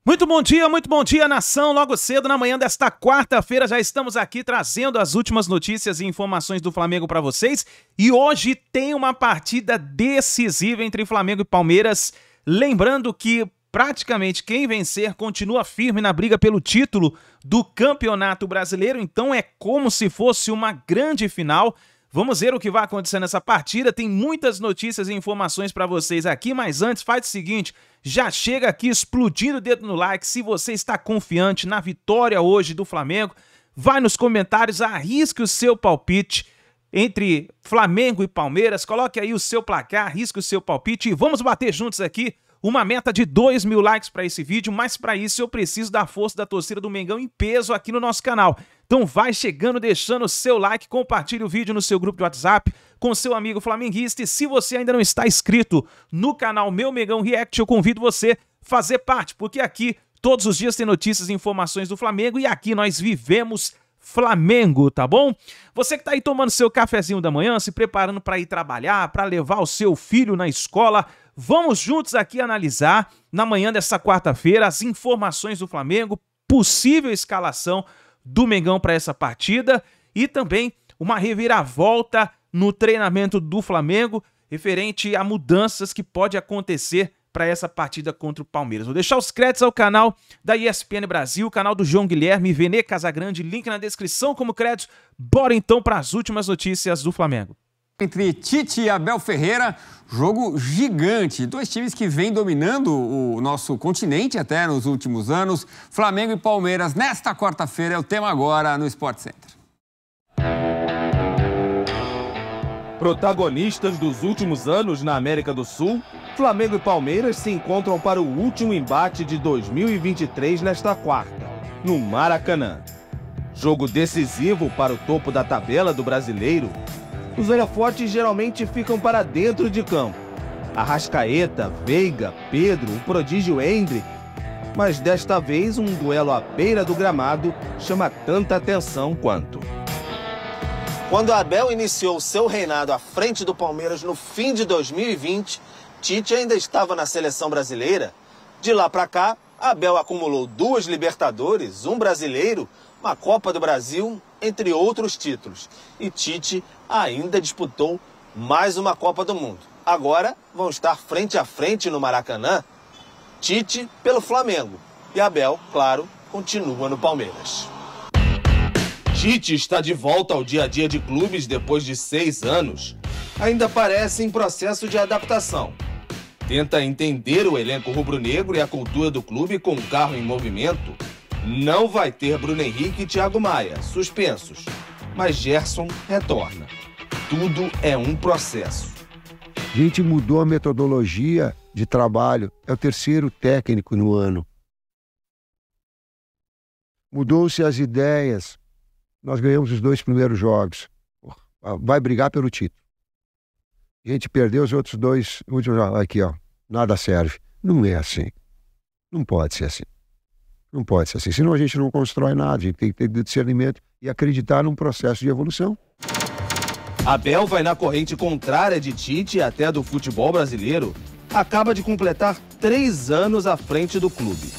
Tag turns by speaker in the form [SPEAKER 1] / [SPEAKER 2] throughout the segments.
[SPEAKER 1] Muito bom dia, nação. Logo cedo, na manhã desta quarta-feira, já estamos aqui trazendo as últimas notícias e informações do Flamengo para vocês. E hoje tem uma partida decisiva entre Flamengo e Palmeiras. Lembrando que praticamente quem vencer continua firme na briga pelo título do Campeonato Brasileiro. Então é como se fosse uma grande final. Vamos ver o que vai acontecer nessa partida. Tem muitas notícias e informações para vocês aqui, mas antes faz o seguinte, já chega aqui explodindo o dedo no like se você está confiante na vitória hoje do Flamengo. Vai nos comentários, arrisque o seu palpite entre Flamengo e Palmeiras, coloque aí o seu placar, arrisque o seu palpite e vamos bater juntos aqui uma meta de 2.000 likes para esse vídeo, mas para isso eu preciso da força da torcida do Mengão em peso aqui no nosso canal. Então vai chegando, deixando o seu like, compartilhe o vídeo no seu grupo de WhatsApp com seu amigo flamenguista e se você ainda não está inscrito no canal Meu Mengão React, eu convido você a fazer parte, porque aqui todos os dias tem notícias e informações do Flamengo e aqui nós vivemos Flamengo, tá bom? Você que tá aí tomando seu cafezinho da manhã, se preparando para ir trabalhar, para levar o seu filho na escola, vamos juntos aqui analisar, na manhã dessa quarta-feira, as informações do Flamengo, possível escalação do Mengão para essa partida e também uma reviravolta no treinamento do Flamengo, referente a mudanças que pode acontecer para essa partida contra o Palmeiras. Vou deixar os créditos ao canal da ESPN Brasil, canal do João Guilherme, Vene Casagrande, link na descrição como créditos. Bora então para as últimas notícias do Flamengo.
[SPEAKER 2] Entre Tite e Abel Ferreira, jogo gigante. Dois times que vêm dominando o nosso continente até nos últimos anos. Flamengo e Palmeiras, nesta quarta-feira, é o tema agora no Sport Center.
[SPEAKER 3] Protagonistas dos últimos anos na América do Sul, Flamengo e Palmeiras se encontram para o último embate de 2023 nesta quarta, no Maracanã. Jogo decisivo para o topo da tabela do brasileiro. Os holofotes geralmente ficam para dentro de campo. Arrascaeta, Veiga, Pedro, o prodígio Hendrick. Mas desta vez um duelo à beira do gramado chama tanta atenção quanto.
[SPEAKER 4] Quando Abel iniciou seu reinado à frente do Palmeiras no fim de 2020, Tite ainda estava na seleção brasileira. De lá para cá, Abel acumulou 2 Libertadores, um brasileiro, uma Copa do Brasil, entre outros títulos. E Tite ainda disputou mais uma Copa do Mundo. Agora vão estar frente a frente no Maracanã. Tite pelo Flamengo e Abel, claro, continua no Palmeiras.
[SPEAKER 3] Tite está de volta ao dia a dia de clubes depois de 6 anos. Ainda parece em processo de adaptação. Tenta entender o elenco rubro-negro e a cultura do clube com o carro em movimento. Não vai ter Bruno Henrique e Thiago Maia, suspensos. Mas Gerson retorna. Tudo é um processo.
[SPEAKER 5] A gente mudou a metodologia de trabalho. É o 3º técnico no ano. Mudou-se as ideias. Nós ganhamos os 2 primeiros jogos. Vai brigar pelo título. A gente perdeu os outros 2 últimos jogos. Aqui, ó. Nada serve. Não é assim. Não pode ser assim. Não pode ser assim. Senão a gente não constrói nada. A gente tem que ter discernimento e acreditar num processo de evolução.
[SPEAKER 3] Abel vai na corrente contrária de Tite e até do futebol brasileiro. Acaba de completar 3 anos à frente do clube.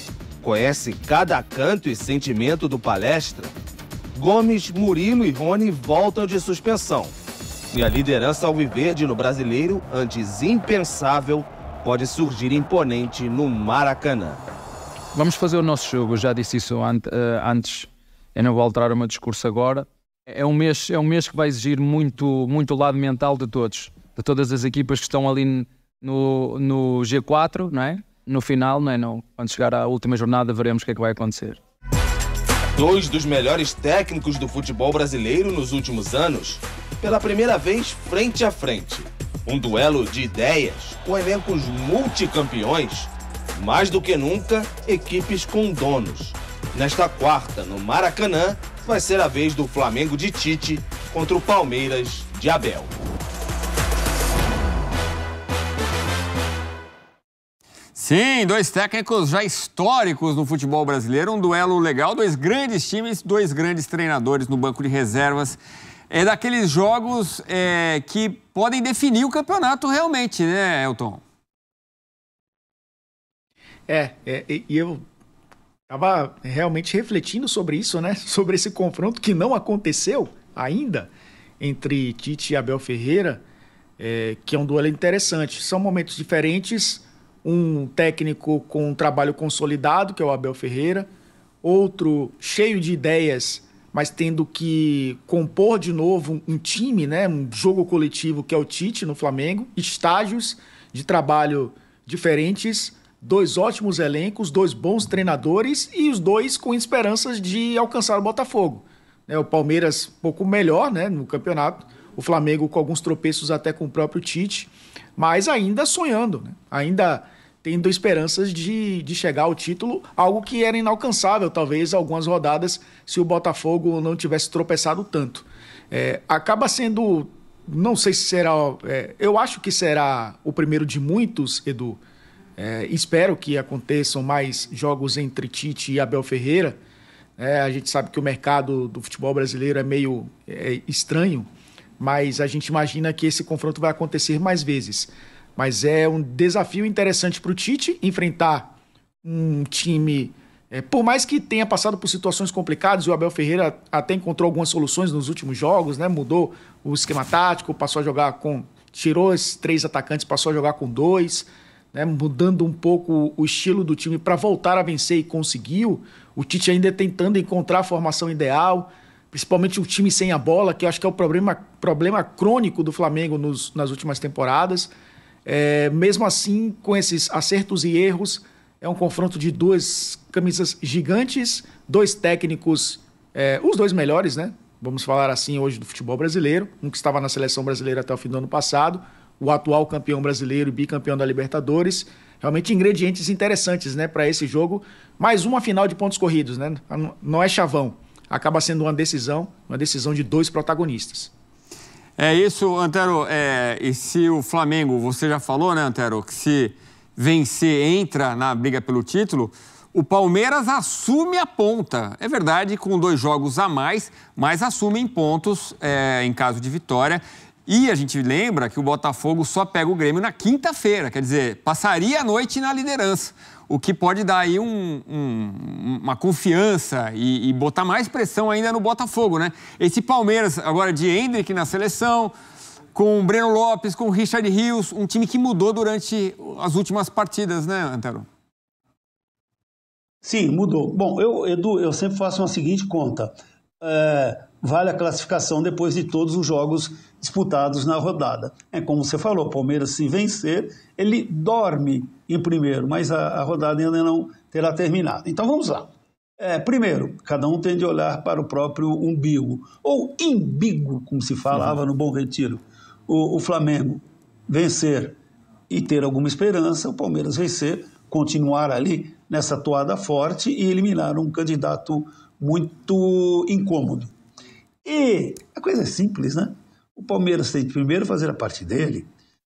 [SPEAKER 3] Conhece cada canto e sentimento do Palestra. Gomes, Murilo e Rony voltam de suspensão. E a liderança alviverde no brasileiro, antes impensável, pode surgir imponente no Maracanã.
[SPEAKER 6] Vamos fazer o nosso jogo, eu já disse isso antes, eu não vou alterar o meu discurso agora. É um mês que vai exigir muito lado mental de todas as equipas que estão ali no G4, não é? No final, não é? Não. Quando chegar à última jornada veremos o que é que vai acontecer.
[SPEAKER 3] 2 dos melhores técnicos do futebol brasileiro nos últimos anos, pela primeira vez frente a frente. Um duelo de ideias, com elencos multicampeões, mais do que nunca, equipes com donos. Nesta quarta, no Maracanã, vai ser a vez do Flamengo de Tite contra o Palmeiras de Abel.
[SPEAKER 2] Sim, 2 técnicos já históricos no futebol brasileiro, um duelo legal, 2 grandes times, 2 grandes treinadores no banco de reservas. É daqueles jogos que podem definir o campeonato realmente, né, Elton?
[SPEAKER 7] E eu Estava realmente refletindo sobre isso, né? Sobre esse confronto que não aconteceu ainda entre Tite e Abel Ferreira, que é um duelo interessante. São momentos diferentes, um técnico com um trabalho consolidado, que é o Abel Ferreira, outro cheio de ideias, mas tendo que compor de novo um time, né? Um jogo coletivo, que é o Tite no Flamengo, estágios de trabalho diferentes, 2 ótimos elencos, 2 bons treinadores e os 2 com esperanças de alcançar o Botafogo. O Palmeiras um pouco melhor, né, no campeonato, o Flamengo com alguns tropeços até com o próprio Tite, mas ainda sonhando, né? Ainda tendo esperanças de chegar ao título, algo que era inalcançável, talvez, algumas rodadas, se o Botafogo não tivesse tropeçado tanto. Acaba sendo, não sei se será, eu acho que será o primeiro de muitos, Edu. Espero que aconteçam mais jogos entre Tite e Abel Ferreira. A gente sabe que o mercado do futebol brasileiro é meio estranho, mas a gente imagina que esse confronto vai acontecer mais vezes. Mas é um desafio interessante para o Tite enfrentar um time, por mais que tenha passado por situações complicadas, o Abel Ferreira até encontrou algumas soluções nos últimos jogos, né? Mudou o esquema tático, passou a jogar tirou os 3 atacantes, passou a jogar com 2, né? Mudando um pouco o estilo do time para voltar a vencer, e conseguiu. O Tite ainda tentando encontrar a formação ideal, principalmente o time sem a bola, que eu acho que é o problema crônico do Flamengo nas últimas temporadas. Mesmo assim, com esses acertos e erros, é um confronto de 2 camisas gigantes, 2 técnicos, os 2 melhores, né? Vamos falar assim hoje do futebol brasileiro, um que estava na seleção brasileira até o fim do ano passado, o atual campeão brasileiro e bicampeão da Libertadores. Realmente ingredientes interessantes, né, para esse jogo. Mais uma final de pontos corridos, né? Não é chavão. Acaba sendo uma decisão de 2 protagonistas.
[SPEAKER 2] É isso, Antero. E se o Flamengo, você já falou, né, Antero, que se vencer entra na briga pelo título, o Palmeiras assume a ponta. É verdade, com 2 jogos a mais, mas assume em pontos em caso de vitória. E a gente lembra que o Botafogo só pega o Grêmio na quinta-feira, quer dizer, passaria a noite na liderança, o que pode dar aí uma confiança e botar mais pressão ainda no Botafogo, né? Esse Palmeiras, agora de Endrick na seleção, com o Breno Lopes, com o Richard Rios, um time que mudou durante as últimas partidas, né, Antero?
[SPEAKER 8] Sim, mudou. Bom, Edu, eu sempre faço uma seguinte conta. Vale a classificação depois de todos os jogos disputados na rodada. Como você falou, o Palmeiras, se vencer, ele dorme em primeiro, mas a rodada ainda não terá terminado. Então vamos lá. Primeiro, cada um tem de olhar para o próprio umbigo, ou imbigo, como se falava no Bom Retiro. O Flamengo vencer e ter alguma esperança, o Palmeiras vencer, continuar ali nessa toada forte e eliminar um candidato muito incômodo. E a coisa é simples, né? O Palmeiras tem de primeiro fazer a parte dele,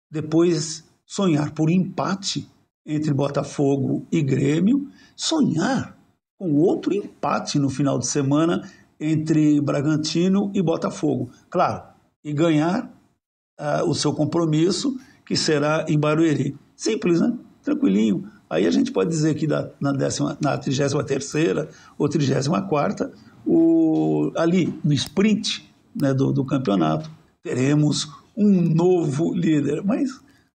[SPEAKER 8] depois sonhar por empate entre Botafogo e Grêmio, sonhar com outro empate no final de semana entre Bragantino e Botafogo. Claro, e ganhar o seu compromisso, que será em Barueri. Simples, né? Tranquilinho. Aí a gente pode dizer que na 33ª ou 34ª, ali no sprint, né, do campeonato, teremos um novo líder. Mas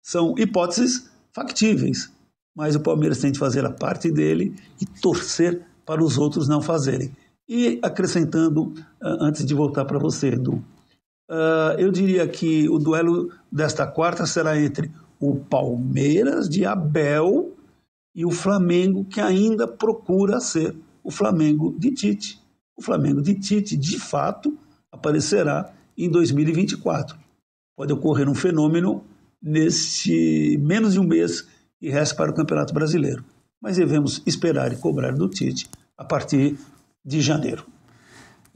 [SPEAKER 8] são hipóteses factíveis. Mas o Palmeiras tem de fazer a parte dele e torcer para os outros não fazerem. E acrescentando, antes de voltar para você, Edu, eu diria que o duelo desta quarta será entre o Palmeiras de Abel e o Flamengo, que ainda procura ser o Flamengo de Tite. O Flamengo de Tite, de fato, aparecerá em 2024. Pode ocorrer um fenômeno neste menos de um mês que resta para o Campeonato Brasileiro. Mas devemos esperar e cobrar do Tite a partir de janeiro.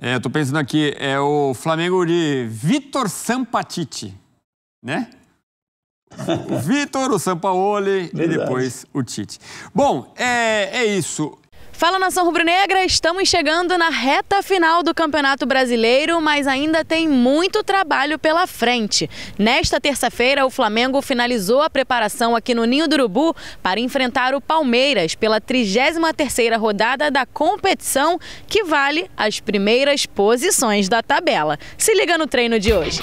[SPEAKER 2] Estou pensando aqui, é o Flamengo de Vitor Sampathiti, né? O Vitor, o Sampaoli e depois o Tite. Bom, é isso.
[SPEAKER 9] Fala, nação rubro-negra, estamos chegando na reta final do Campeonato Brasileiro, mas ainda tem muito trabalho pela frente. Nesta terça-feira, o Flamengo finalizou a preparação aqui no Ninho do Urubu para enfrentar o Palmeiras pela 33ª rodada da competição, que vale as primeiras posições da tabela. Se liga no treino de hoje.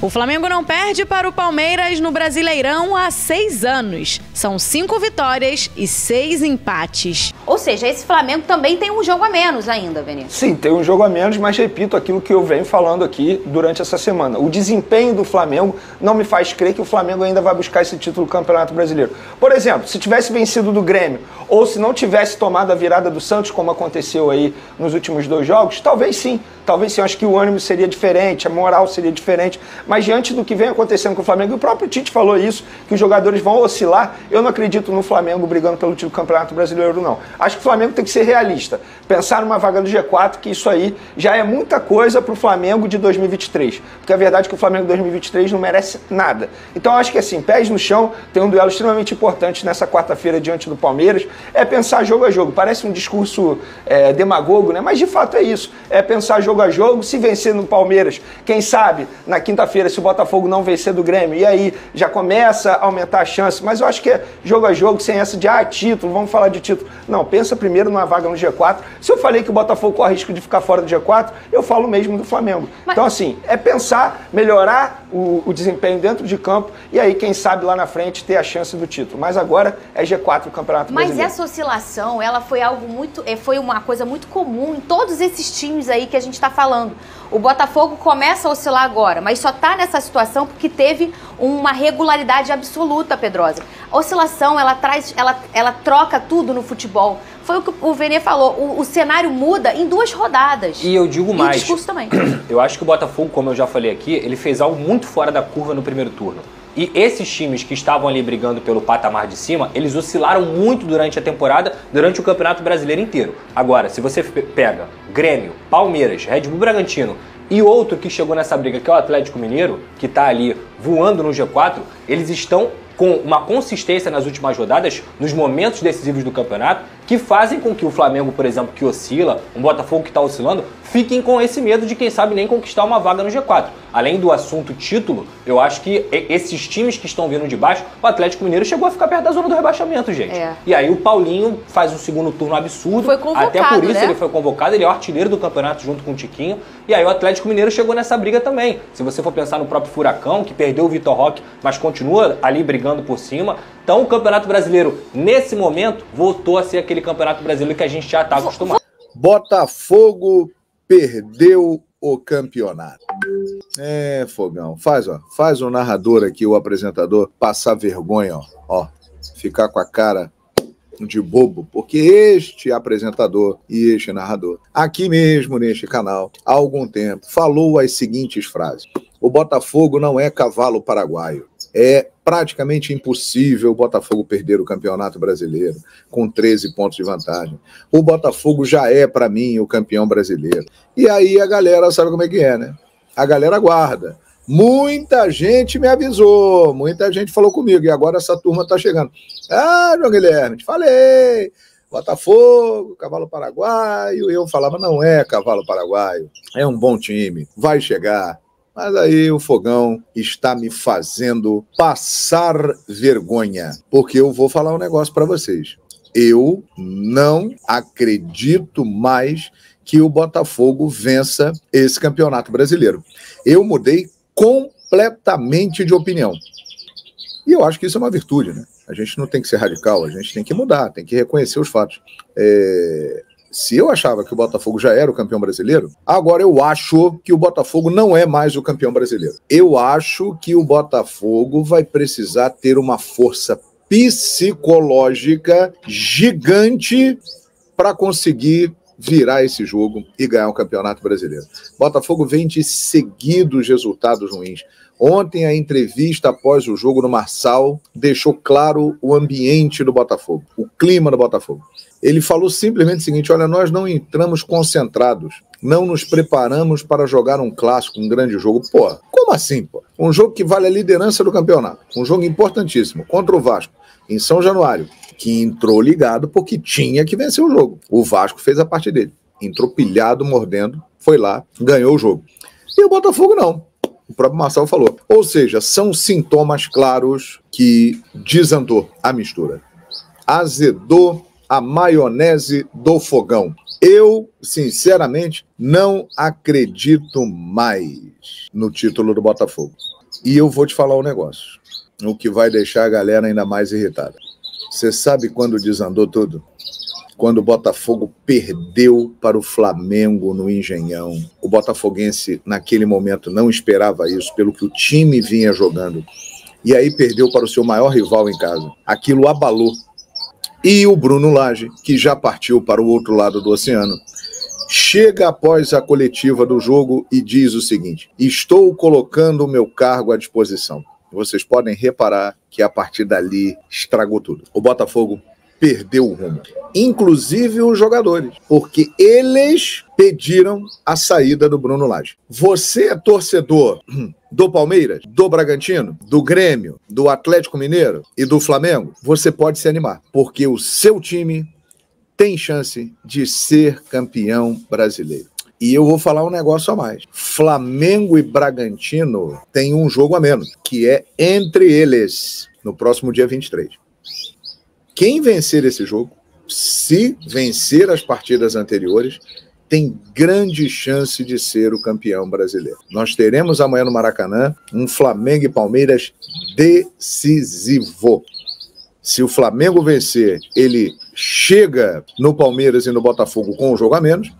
[SPEAKER 9] O Flamengo não perde para o Palmeiras no Brasileirão há 6 anos. São 5 vitórias e 6 empates.
[SPEAKER 10] Ou seja, esse Flamengo também tem um jogo a menos ainda, Vinícius.
[SPEAKER 11] Sim, tem um jogo a menos, mas repito aquilo que eu venho falando aqui durante essa semana. O desempenho do Flamengo não me faz crer que o Flamengo ainda vai buscar esse título do Campeonato Brasileiro. Por exemplo, se tivesse vencido do Grêmio ou se não tivesse tomado a virada do Santos, como aconteceu aí nos últimos 2 jogos, talvez sim. Talvez sim, acho que o ânimo seria diferente, a moral seria diferente. Mas diante do que vem acontecendo com o Flamengo, e o próprio Tite falou isso, que os jogadores vão oscilar, eu não acredito no Flamengo brigando pelo título do Campeonato Brasileiro, não. Acho que o Flamengo tem que ser realista. Pensar numa vaga do G4, que isso aí já é muita coisa para o Flamengo de 2023. Porque a verdade é que o Flamengo de 2023 não merece nada. Então acho que assim, pés no chão, tem um duelo extremamente importante nessa quarta-feira diante do Palmeiras. É pensar jogo a jogo. Parece um discurso demagogo, né? Mas de fato é isso. É pensar jogo a jogo. Se vencer no Palmeiras, quem sabe, na quinta-feira, se o Botafogo não vencer do Grêmio, e aí já começa a aumentar a chance. Mas eu acho que é jogo a jogo, sem essa de título, vamos falar de título. Não, pensa primeiro numa vaga no G4. Se eu falei que o Botafogo corre risco de ficar fora do G4, eu falo mesmo do Flamengo. Então assim, é pensar, melhorar o desempenho dentro de campo e aí, quem sabe, lá na frente ter a chance do título. Mas agora é G4 o Campeonato Brasileiro.
[SPEAKER 10] Mas essa oscilação, ela foi algo muito, foi uma coisa muito comum em todos esses times aí que a gente está falando. O Botafogo começa a oscilar agora, mas só está nessa situação porque teve uma regularidade absoluta, Pedrosa. A oscilação, ela troca tudo no futebol. Foi o que o Vene falou, o cenário muda em 2 rodadas.
[SPEAKER 12] E eu digo mais,
[SPEAKER 10] e o discurso também.
[SPEAKER 12] Eu acho que o Botafogo, como eu já falei aqui, ele fez algo muito fora da curva no primeiro turno. E esses times que estavam ali brigando pelo patamar de cima, eles oscilaram muito durante a temporada, durante o Campeonato Brasileiro inteiro. Agora, se você pega Grêmio, Palmeiras, Red Bull Bragantino e outro que chegou nessa briga, que é o Atlético Mineiro, que está ali voando no G4, eles estão com uma consistência nas últimas rodadas, nos momentos decisivos do campeonato, que fazem com que o Flamengo, por exemplo, que oscila, um Botafogo que está oscilando, fiquem com esse medo de, quem sabe, nem conquistar uma vaga no G4. Além do assunto título, eu acho que esses times que estão vindo de baixo, o Atlético Mineiro chegou a ficar perto da zona do rebaixamento, gente. E aí o Paulinho faz um segundo turno absurdo.
[SPEAKER 10] Foi convocado,
[SPEAKER 12] até por isso,
[SPEAKER 10] né?
[SPEAKER 12] Ele foi convocado, ele é o artilheiro do campeonato junto com o Tiquinho. E aí o Atlético Mineiro chegou nessa briga também. Se você for pensar no próprio Furacão, que perdeu o Vitor Roque, mas continua ali brigando por cima. Então o Campeonato Brasileiro, nesse momento, voltou a ser aquele Campeonato Brasileiro que a gente já está acostumado.
[SPEAKER 13] Botafogo perdeu o campeonato. Fogão, faz o narrador aqui, o apresentador, passar vergonha, ó, ficar com a cara de bobo, porque este apresentador e este narrador, aqui mesmo neste canal, há algum tempo, falou as seguintes frases: o Botafogo não é cavalo paraguaio. É praticamente impossível o Botafogo perder o Campeonato Brasileiro com 13 pontos de vantagem. O Botafogo já é, para mim, o campeão brasileiro. E aí a galera sabe como é que é, né? A galera guarda. Muita gente me avisou, muita gente falou comigo, e agora essa turma tá chegando. Ah, João Guilherme, te falei, Botafogo, cavalo paraguaio. Eu falava, não é cavalo paraguaio, é um bom time, vai chegar. Mas aí o Fogão está me fazendo passar vergonha, porque eu vou falar um negócio para vocês. Eu não acredito mais que o Botafogo vença esse Campeonato Brasileiro. Eu mudei completamente de opinião. E eu acho que isso é uma virtude, né? A gente não tem que ser radical, a gente tem que mudar, tem que reconhecer os fatos. Se eu achava que o Botafogo já era o campeão brasileiro, agora eu acho que o Botafogo não é mais o campeão brasileiro. Eu acho que o Botafogo vai precisar ter uma força psicológica gigante para conseguir virar esse jogo e ganhar o Campeonato Brasileiro. Botafogo vem de seguidos resultados ruins. Ontem, a entrevista após o jogo no Marçal deixou claro o ambiente do Botafogo, o clima do Botafogo. Ele falou simplesmente o seguinte: olha, nós não entramos concentrados, não nos preparamos para jogar um clássico, um grande jogo. Pô, como assim, pô? Um jogo que vale a liderança do campeonato, um jogo importantíssimo, contra o Vasco, em São Januário, que entrou ligado porque tinha que vencer o jogo. O Vasco fez a parte dele, entrou pilhado, mordendo, foi lá, ganhou o jogo. E o Botafogo não. O próprio Marçal falou. Ou seja, são sintomas claros que desandou a mistura. Azedou a maionese do Fogão. Eu, sinceramente, não acredito mais no título do Botafogo. E eu vou te falar um negócio, o que vai deixar a galera ainda mais irritada. Você sabe quando desandou tudo? Quando o Botafogo perdeu para o Flamengo no Engenhão. O botafoguense, naquele momento, não esperava isso, pelo que o time vinha jogando. E aí perdeu para o seu maior rival em casa. Aquilo abalou. E o Bruno Lage, que já partiu para o outro lado do oceano, chega após a coletiva do jogo e diz o seguinte: estou colocando o meu cargo à disposição. Vocês podem reparar que a partir dali estragou tudo. O Botafogo perdeu o rumo, inclusive os jogadores, porque eles pediram a saída do Bruno Lage. Você é torcedor do Palmeiras, do Bragantino, do Grêmio, do Atlético Mineiro e do Flamengo, você pode se animar, porque o seu time tem chance de ser campeão brasileiro. E eu vou falar um negócio a mais. Flamengo e Bragantino têm um jogo a menos, que é entre eles, no próximo dia 23. Quem vencer esse jogo, se vencer as partidas anteriores, tem grande chance de ser o campeão brasileiro. Nós teremos amanhã no Maracanã um Flamengo e Palmeiras decisivo. Se o Flamengo vencer, ele chega no Palmeiras e no Botafogo com um jogo a menos.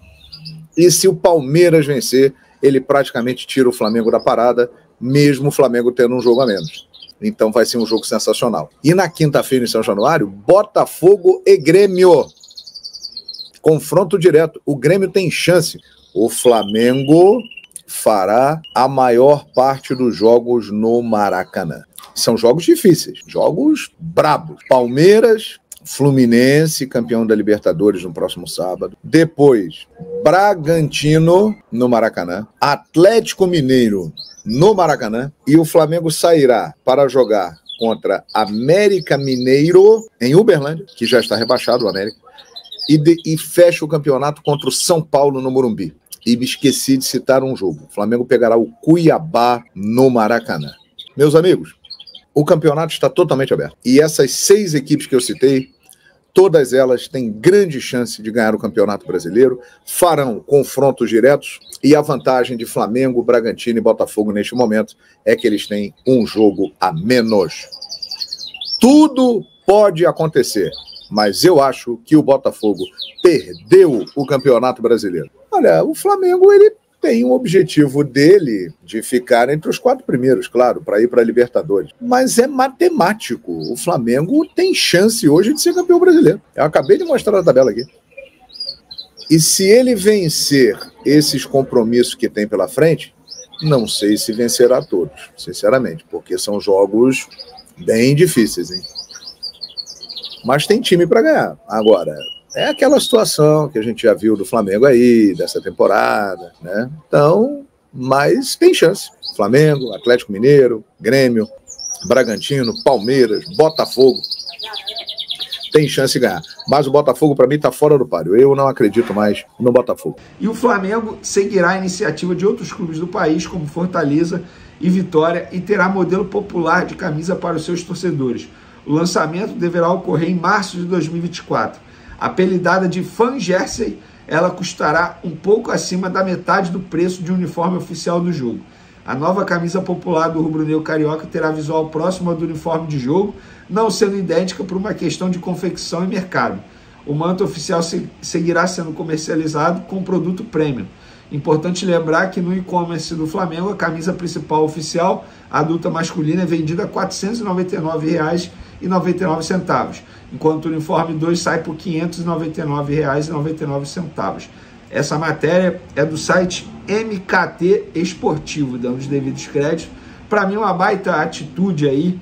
[SPEAKER 13] E se o Palmeiras vencer, ele praticamente tira o Flamengo da parada, mesmo o Flamengo tendo um jogo a menos. Então vai ser um jogo sensacional. E na quinta-feira em São Januário, Botafogo e Grêmio. Confronto direto. O Grêmio tem chance. O Flamengo fará a maior parte dos jogos no Maracanã. São jogos difíceis, jogos brabos. Palmeiras, Fluminense, campeão da Libertadores no próximo sábado. Depois, Bragantino no Maracanã. Atlético Mineiro no Maracanã. E o Flamengo sairá para jogar contra América Mineiro em Uberlândia, que já está rebaixado o América. E fecha o campeonato contra o São Paulo no Morumbi. E me esqueci de citar um jogo. O Flamengo pegará o Cuiabá no Maracanã. Meus amigos, o campeonato está totalmente aberto. E essas 6 equipes que eu citei, todas elas têm grande chance de ganhar o Campeonato Brasileiro, farão confrontos diretos, e a vantagem de Flamengo, Bragantino e Botafogo neste momento é que eles têm um jogo a menos. Tudo pode acontecer, mas eu acho que o Botafogo perdeu o Campeonato Brasileiro. Olha, o Flamengo, ele tem um objetivo dele de ficar entre os 4 primeiros, claro, para ir para a Libertadores. Mas é matemático. O Flamengo tem chance hoje de ser campeão brasileiro. Eu acabei de mostrar a tabela aqui. E se ele vencer esses compromissos que tem pela frente, não sei se vencerá todos, sinceramente, porque são jogos bem difíceis, hein? Mas tem time para ganhar. Agora, é aquela situação que a gente já viu do Flamengo aí, dessa temporada, né? Então, mas tem chance. Flamengo, Atlético Mineiro, Grêmio, Bragantino, Palmeiras, Botafogo. Tem chance de ganhar. Mas o Botafogo, para mim, está fora do páreo. Eu não acredito mais no Botafogo.
[SPEAKER 14] E o Flamengo seguirá a iniciativa de outros clubes do país, como Fortaleza e Vitória, e terá modelo popular de camisa para os seus torcedores. O lançamento deverá ocorrer em março de 2024. Apelidada de Fan Jersey, ela custará um pouco acima da metade do preço de um uniforme oficial do jogo. A nova camisa popular do rubro-negro carioca terá visual próximo ao do uniforme de jogo, não sendo idêntica por uma questão de confecção e mercado. O manto oficial seguirá sendo comercializado com produto premium. Importante lembrar que no e-commerce do Flamengo, a camisa principal oficial, adulta masculina, é vendida a R$ 499,99, enquanto o uniforme 2 sai por R$ 599,99. Essa matéria é do site MKT Esportivo, dando os devidos créditos. Para mim, uma baita atitude aí,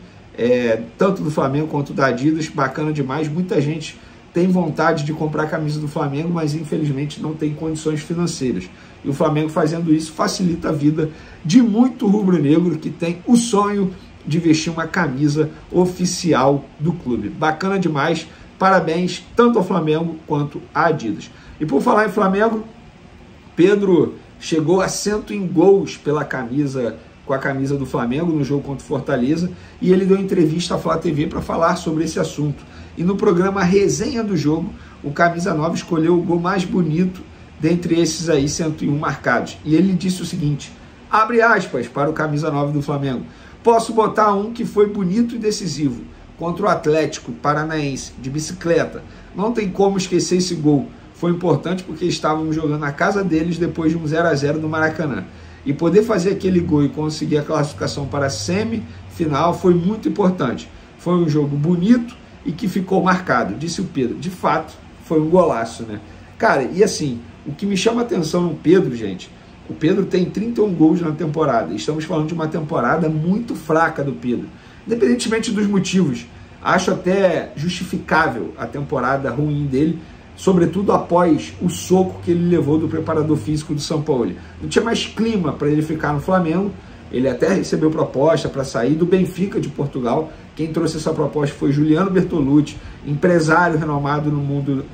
[SPEAKER 14] tanto do Flamengo quanto da Adidas, bacana demais. Muita gente tem vontade de comprar a camisa do Flamengo, mas infelizmente não tem condições financeiras. E o Flamengo fazendo isso facilita a vida de muito rubro-negro que tem o sonho de vestir uma camisa oficial do clube. Bacana demais, parabéns tanto ao Flamengo quanto à Adidas. E por falar em Flamengo, Pedro chegou a 100 gols pela camisa, com a camisa do Flamengo no jogo contra o Fortaleza, e ele deu entrevista à Flá TV para falar sobre esse assunto. E no programa Resenha do Jogo, o Camisa 9 escolheu o gol mais bonito dentre esses aí 101 marcados. E ele disse o seguinte, abre aspas para o Camisa 9 do Flamengo, posso botar um que foi bonito e decisivo, contra o Atlético Paranaense, de bicicleta. Não tem como esquecer esse gol. Foi importante porque estávamos jogando na casa deles depois de um 0-0 no Maracanã. E poder fazer aquele gol e conseguir a classificação para a semifinal foi muito importante. Foi um jogo bonito e que ficou marcado, disse o Pedro. De fato, foi um golaço, né? Cara, e assim, o que me chama a atenção no Pedro, gente, o Pedro tem 31 gols na temporada. Estamos falando de uma temporada muito fraca do Pedro. Independentemente dos motivos, acho até justificável a temporada ruim dele, sobretudo após o soco que ele levou do preparador físico do São Paulo. Não tinha mais clima para ele ficar no Flamengo, ele até recebeu proposta para sair do Benfica de Portugal. Quem trouxe essa proposta foi Juliano Bertolucci, empresário renomado no mundo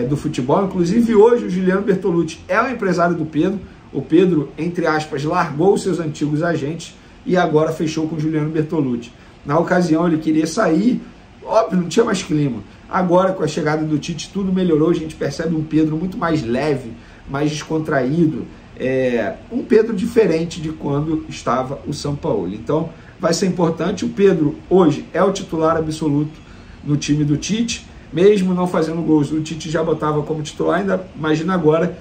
[SPEAKER 14] do futebol. Inclusive hoje o Juliano Bertolucci é o empresário do Pedro. O Pedro, entre aspas, largou seus antigos agentes e agora fechou com o Juliano Bertolucci. Na ocasião ele queria sair, óbvio, não tinha mais clima. Agora, com a chegada do Tite, tudo melhorou, a gente percebe um Pedro muito mais leve, mais descontraído, um Pedro diferente de quando estava o São Paulo. Então, vai ser importante. O Pedro, hoje, é o titular absoluto no time do Tite, mesmo não fazendo gols, o Tite já botava como titular, ainda imagina agora,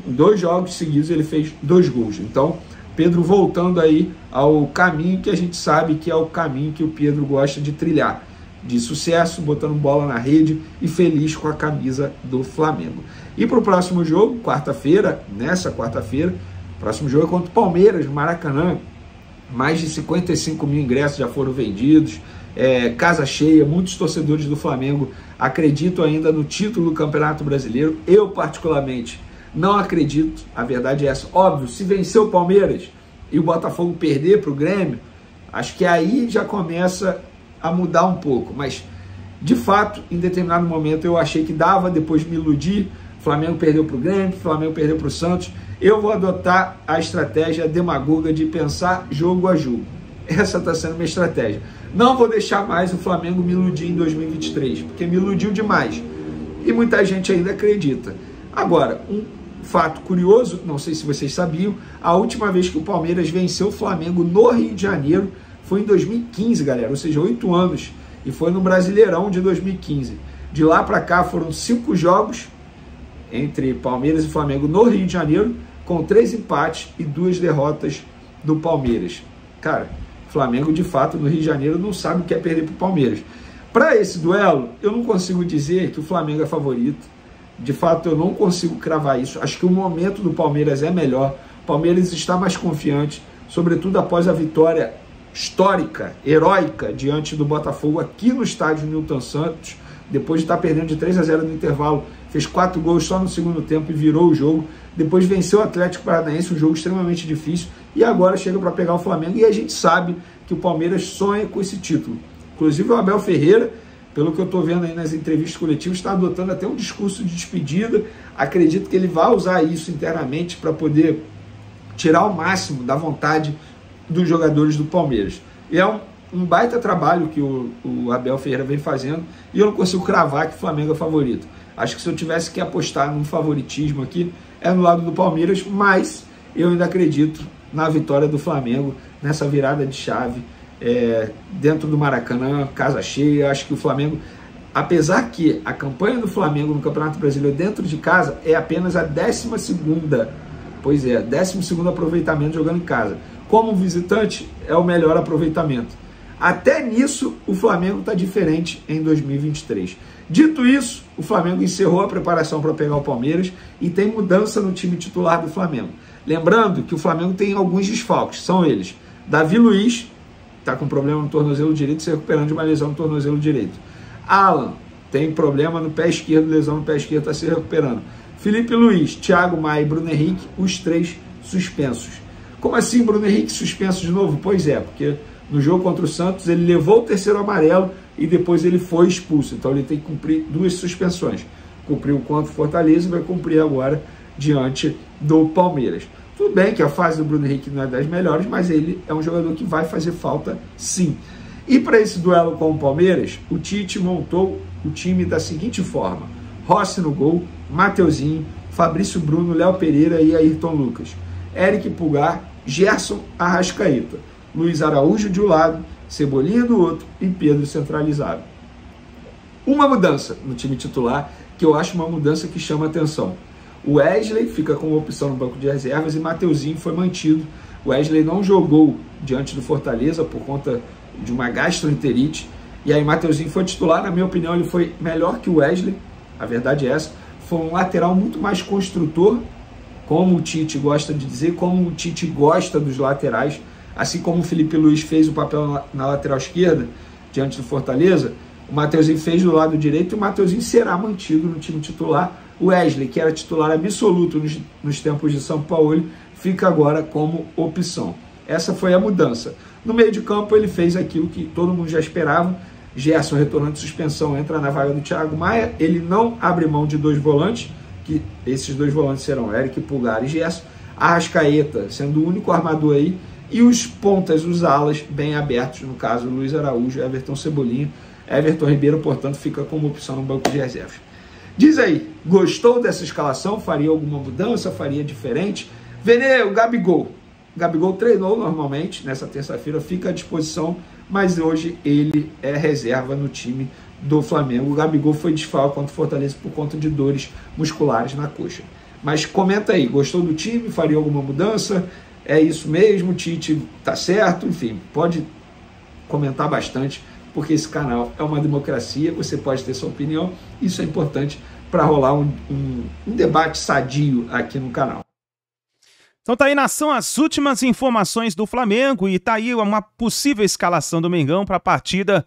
[SPEAKER 14] em 2 jogos seguidos ele fez 2 gols. Então, Pedro voltando aí ao caminho que a gente sabe que é o caminho que o Pedro gosta de trilhar, de sucesso, botando bola na rede e feliz com a camisa do Flamengo. E para o próximo jogo, quarta-feira, nessa quarta-feira, o próximo jogo é contra o Palmeiras, no Maracanã. Mais de 55 mil ingressos já foram vendidos, casa cheia, muitos torcedores do Flamengo acreditam ainda no título do Campeonato Brasileiro. Eu, particularmente, não acredito, a verdade é essa. Óbvio, se vencer o Palmeiras e o Botafogo perder para o Grêmio, acho que aí já começa a mudar um pouco, mas de fato, em determinado momento eu achei que dava, depois me iludi, o Flamengo perdeu para o Grêmio, o Flamengo perdeu para o Santos, eu vou adotar a estratégia demagoga de pensar jogo a jogo. Essa está sendo minha estratégia. Não vou deixar mais o Flamengo me iludir em 2023, porque me iludiu demais, e muita gente ainda acredita. Agora, um fato curioso, não sei se vocês sabiam, a última vez que o Palmeiras venceu o Flamengo no Rio de Janeiro foi em 2015, galera, ou seja, 8 anos, e foi no Brasileirão de 2015. De lá para cá foram 5 jogos entre Palmeiras e Flamengo no Rio de Janeiro, com 3 empates e 2 derrotas do Palmeiras. Cara, o Flamengo, de fato, no Rio de Janeiro, não sabe o que é perder para o Palmeiras. Para esse duelo, eu não consigo dizer que o Flamengo é favorito. De fato, eu não consigo cravar isso. Acho que o momento do Palmeiras é melhor. O Palmeiras está mais confiante, sobretudo após a vitória histórica, heróica, diante do Botafogo aqui no estádio Newton Santos, depois de estar perdendo de 3-0 no intervalo. Fez 4 gols só no segundo tempo e virou o jogo. Depois venceu o Atlético Paranaense, um jogo extremamente difícil. E agora chega para pegar o Flamengo. E a gente sabe que o Palmeiras sonha com esse título. Inclusive o Abel Ferreira, pelo que eu estou vendo aí nas entrevistas coletivas, está adotando até um discurso de despedida. Acredito que ele vai usar isso internamente para poder tirar o máximo da vontade dos jogadores do Palmeiras. E é um baita trabalho que o Abel Ferreira vem fazendo, e eu não consigo cravar que o Flamengo é favorito. Acho que se eu tivesse que apostar num favoritismo aqui, é no lado do Palmeiras, mas eu ainda acredito na vitória do Flamengo, nessa virada de chave, dentro do Maracanã, casa cheia. Acho que o Flamengo, apesar que a campanha do Flamengo no Campeonato Brasileiro dentro de casa é apenas a 12ª, pois é, 12º aproveitamento jogando em casa. Como visitante, é o melhor aproveitamento. Até nisso, o Flamengo está diferente em 2023. Dito isso, o Flamengo encerrou a preparação para pegar o Palmeiras e tem mudança no time titular do Flamengo. Lembrando que o Flamengo tem alguns desfalques, são eles: Davi Luiz, está com problema no tornozelo direito, se recuperando de uma lesão no tornozelo direito. Alan tem problema no pé esquerdo, lesão no pé esquerdo, está se recuperando. Felipe Luiz, Thiago Maia e Bruno Henrique, os 3 suspensos. Como assim Bruno Henrique suspenso de novo? Pois é, porque no jogo contra o Santos ele levou o 3º amarelo e depois ele foi expulso. Então ele tem que cumprir 2 suspensões. Cumpriu contra o Fortaleza e vai cumprir agora diante do Palmeiras. Tudo bem que a fase do Bruno Henrique não é das melhores, mas ele é um jogador que vai fazer falta sim. E para esse duelo com o Palmeiras, o Tite montou o time da seguinte forma: Rossi no gol, Mateuzinho, Fabrício Bruno, Léo Pereira e Ayrton Lucas. Eric Pulgar, Gerson, Arrascaeta, Luiz Araújo de um lado, Cebolinha do outro e Pedro centralizado. Uma mudança no time titular, que eu acho uma mudança que chama atenção. O Wesley fica como opção no banco de reservas e Mateuzinho foi mantido. O Wesley não jogou diante do Fortaleza por conta de uma gastroenterite, e aí Mateuzinho foi titular. Na minha opinião, ele foi melhor que o Wesley, a verdade é essa. Foi um lateral muito mais construtor, como o Tite gosta de dizer, como o Tite gosta dos laterais, assim como o Felipe Luiz fez o papel na lateral esquerda, diante do Fortaleza, o Mateuzinho fez do lado direito, e o Mateuzinho será mantido no time titular. O Wesley, que era titular absoluto nos tempos de São Paulo, fica agora como opção. Essa foi a mudança. No meio de campo ele fez aquilo que todo mundo já esperava. Gerson, retornando de suspensão, entra na vaga do Thiago Maia. Ele não abre mão de 2 volantes, que esses 2 volantes serão Eric Pulgar e Gerson. Arrascaeta sendo o único armador aí, e os pontas, os alas, bem abertos, no caso Luiz Araújo, Everton Cebolinha. Everton Ribeiro, portanto, fica como opção no banco de reservas. Diz aí, gostou dessa escalação? Faria alguma mudança? Faria diferente? Vene, o Gabigol. O Gabigol treinou normalmente nessa terça-feira, fica à disposição, mas hoje ele é reserva no time do Flamengo. O Gabigol foi desfalque contra o Fortaleza por conta de dores musculares na coxa. Mas comenta aí, gostou do time? Faria alguma mudança? É isso mesmo? O Tite tá certo? Enfim, pode comentar bastante, porque esse canal é uma democracia, você pode ter sua opinião, isso é importante para rolar um debate sadio aqui no canal.
[SPEAKER 1] Então tá aí, nação, as últimas informações do Flamengo, e tá aí uma possível escalação do Mengão para a partida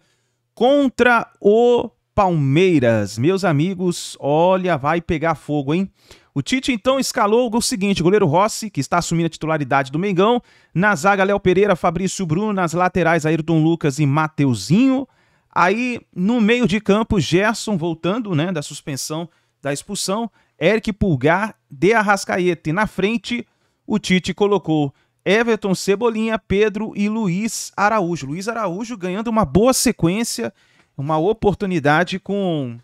[SPEAKER 1] contra o Palmeiras. Meus amigos, olha, vai pegar fogo, hein? O Tite então escalou o seguinte: goleiro Rossi, que está assumindo a titularidade do Mengão, na zaga Léo Pereira, Fabrício Bruno, nas laterais Ayrton Lucas e Mateuzinho. Aí no meio de campo, Gerson voltando, né, da suspensão, da expulsão, Eric Pulgar, de Arrascaeta, e na frente o Tite colocou Everton, Cebolinha, Pedro e Luiz Araújo. Luiz Araújo ganhando uma boa sequência, uma oportunidade com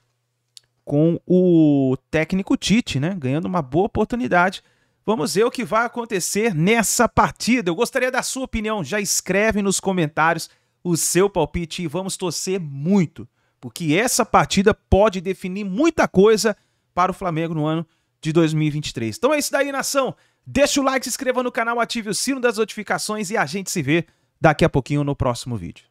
[SPEAKER 1] o técnico Tite, né? Ganhando uma boa oportunidade. Vamos ver o que vai acontecer nessa partida. Eu gostaria da sua opinião. Já escreve nos comentários o seu palpite e vamos torcer muito, porque essa partida pode definir muita coisa para o Flamengo no ano de 2023. Então é isso daí, nação. Deixa o like, se inscreva no canal, ative o sino das notificações e a gente se vê daqui a pouquinho no próximo vídeo.